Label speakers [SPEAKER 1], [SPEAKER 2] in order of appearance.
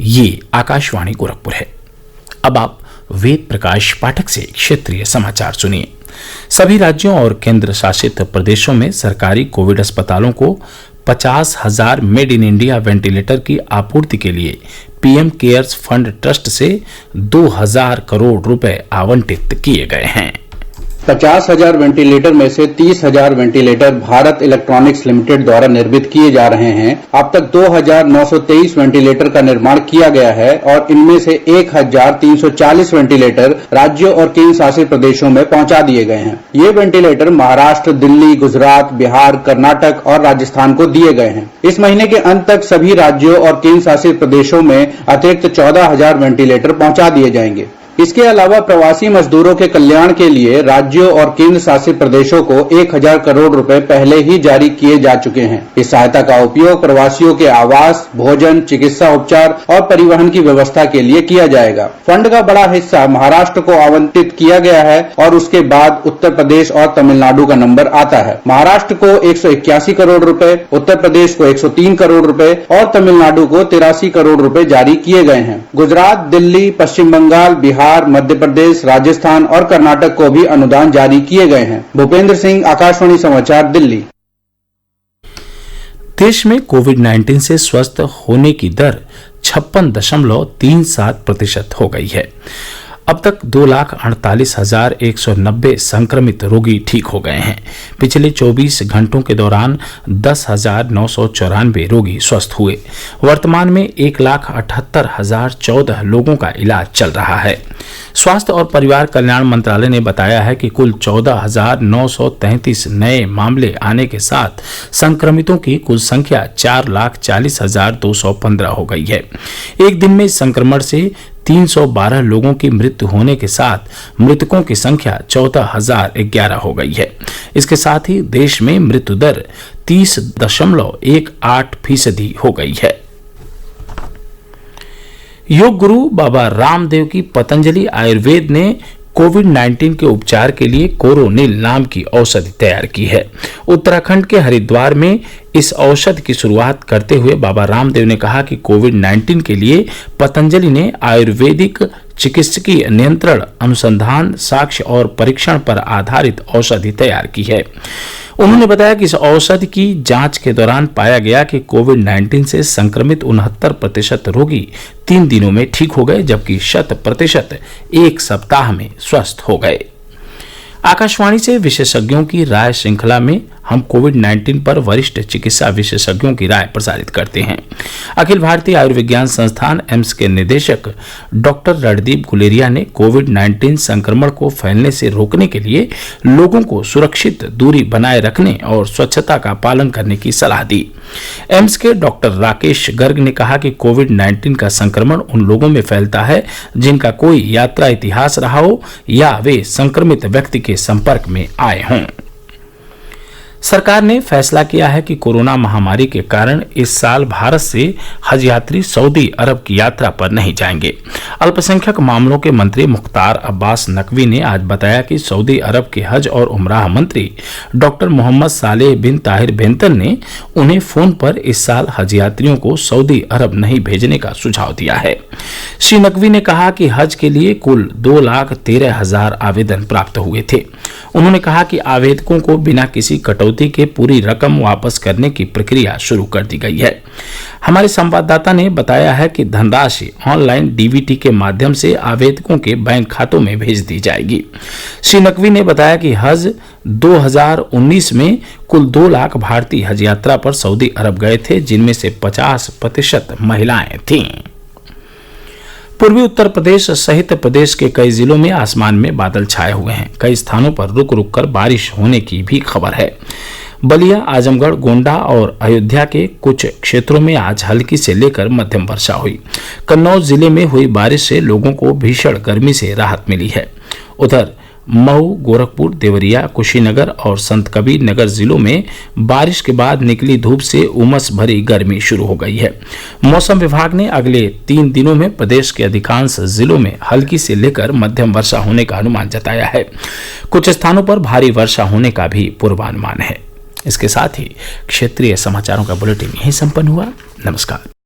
[SPEAKER 1] ये आकाशवाणी गोरखपुर है। अब आप वेद प्रकाश पाठक से क्षेत्रीय समाचार सुनिए। सभी राज्यों और केंद्र शासित प्रदेशों में सरकारी कोविड अस्पतालों को 50,000 मेड इन इंडिया वेंटिलेटर की आपूर्ति के लिए पीएम केयर्स फंड ट्रस्ट से 2,000 करोड़ रुपए आवंटित किए गए हैं।
[SPEAKER 2] 50,000 वेंटिलेटर में से 30,000 वेंटिलेटर भारत इलेक्ट्रॉनिक्स लिमिटेड द्वारा निर्मित किए जा रहे हैं। अब तक 2,923 वेंटिलेटर का निर्माण किया गया है और इनमें से 1,340 वेंटिलेटर राज्यों और केंद्र शासित प्रदेशों में पहुंचा दिए गए हैं। ये वेंटिलेटर महाराष्ट्र, दिल्ली, गुजरात, बिहार, कर्नाटक और राजस्थान को दिए गए हैं। इस महीने के अंत तक सभी राज्यों और केंद्र शासित प्रदेशों में अतिरिक्त 14,000 वेंटिलेटर पहुंचा दिए जाएंगे। इसके अलावा प्रवासी मजदूरों के कल्याण के लिए राज्यों और केंद्र शासित प्रदेशों को 1,000 करोड़ रुपए पहले ही जारी किए जा चुके हैं। इस सहायता का उपयोग प्रवासियों के आवास, भोजन, चिकित्सा उपचार और परिवहन की व्यवस्था के लिए किया जाएगा। फंड का बड़ा हिस्सा महाराष्ट्र को आवंटित किया गया है और उसके बाद उत्तर प्रदेश और तमिलनाडु का नंबर आता है। महाराष्ट्र को 181 करोड़ रुपए, उत्तर प्रदेश को 103 करोड़ रुपए और तमिलनाडु को 83 करोड़ रुपए जारी किए गए हैं। गुजरात, दिल्ली, पश्चिम बंगाल, बिहार, मध्य प्रदेश, राजस्थान और कर्नाटक को भी अनुदान जारी किए गए हैं। भूपेंद्र सिंह, आकाशवाणी समाचार, दिल्ली।
[SPEAKER 1] देश में कोविड-19 से स्वस्थ होने की दर 56.37% हो गई है। अब तक 2,48,190 संक्रमित रोगी ठीक हो गए हैं। पिछले 24 घंटों के दौरान 10,994 रोगी स्वस्थ हुए। वर्तमान में 1,78,014 लोगों का इलाज चल रहा है। स्वास्थ्य और परिवार कल्याण मंत्रालय ने बताया है कि कुल 14,933 नए मामले आने के साथ संक्रमितों की कुल संख्या 4,40,215 हो गई है। एक दिन में इस संक्रमण से 312 लोगों की मृत्यु होने के साथ मृतकों की संख्या 14,011 हो गई है। इसके साथ ही देश में मृत्यु दर 30.18% हो गई है। योग गुरु बाबा रामदेव की पतंजलि आयुर्वेद ने कोविड-19 के उपचार के लिए कोरोनिल नाम की औषधि तैयार की है। उत्तराखंड के हरिद्वार में इस औषधि की शुरुआत करते हुए बाबा रामदेव ने कहा कि कोविड-19 के लिए पतंजलि ने आयुर्वेदिक चिकित्सकीय नियंत्रण, अनुसंधान, साक्ष्य और परीक्षण पर आधारित औषधि तैयार की है। उन्होंने बताया कि इस औषधि की जांच के दौरान पाया गया कि कोविड-19 से संक्रमित 69% रोगी 3 दिनों में ठीक हो गए, जबकि 100% 1 सप्ताह में स्वस्थ हो गए। आकाशवाणी से विशेषज्ञों की राय श्रृंखला में हम कोविड-19 पर वरिष्ठ चिकित्सा विशेषज्ञों की राय प्रसारित करते हैं। अखिल भारतीय आयुर्विज्ञान संस्थान एम्स के निदेशक डॉक्टर रणदीप गुलेरिया ने कोविड-19 संक्रमण को फैलने से रोकने के लिए लोगों को सुरक्षित दूरी बनाए रखने और स्वच्छता का पालन करने की सलाह दी। एम्स के डॉक्टर राकेश गर्ग ने कहा कि कोविड-19 का संक्रमण उन लोगों में फैलता है जिनका कोई यात्रा इतिहास रहा हो या वे संक्रमित व्यक्ति के संपर्क में आए हों। सरकार ने फैसला किया है कि कोरोना महामारी के कारण इस साल भारत से हज यात्री सऊदी अरब की यात्रा पर नहीं जाएंगे। अल्पसंख्यक मामलों के मंत्री मुख्तार अब्बास नकवी ने आज बताया कि सऊदी अरब के हज और उमराह मंत्री डॉक्टर मोहम्मद सालेह बिन ताहिर बेंतन ने उन्हें फोन पर इस साल हज यात्रियों को सऊदी अरब नहीं भेजने का सुझाव दिया है। श्री नकवी ने कहा कि हज के लिए कुल 2,13,000 आवेदन प्राप्त हुए थे। उन्होंने कहा कि आवेदकों को बिना किसी कटौती के पूरी रकम वापस करने की प्रक्रिया शुरू कर दी गई है। हमारे संवाददाता ने बताया है कि धनराशि ऑनलाइन डीबीटी के माध्यम से आवेदकों के बैंक खातों में भेज दी जाएगी। श्री नकवी ने बताया कि हज 2019 में कुल 2 लाख भारतीय हज यात्रा पर सऊदी अरब गए थे, जिनमें से 50% महिलाएं थीं। पूर्वी उत्तर प्रदेश सहित प्रदेश के कई जिलों में आसमान में बादल छाए हुए हैं। कई स्थानों पर रुक रुक कर बारिश होने की भी खबर है। बलिया, आजमगढ़, गोंडा और अयोध्या के कुछ क्षेत्रों में आज हल्की से लेकर मध्यम वर्षा हुई। कन्नौज जिले में हुई बारिश से लोगों को भीषण गर्मी से राहत मिली है। उधर मऊ, गोरखपुर, देवरिया, कुशीनगर और संत कबीर नगर जिलों में बारिश के बाद निकली धूप से उमस भरी गर्मी शुरू हो गई है। मौसम विभाग ने अगले 3 दिनों में प्रदेश के अधिकांश जिलों में हल्की से लेकर मध्यम वर्षा होने का अनुमान जताया है। कुछ स्थानों पर भारी वर्षा होने का भी पूर्वानुमान है। इसके साथ ही क्षेत्रीय समाचारों का बुलेटिन यहीं संपन्न हुआ। नमस्कार।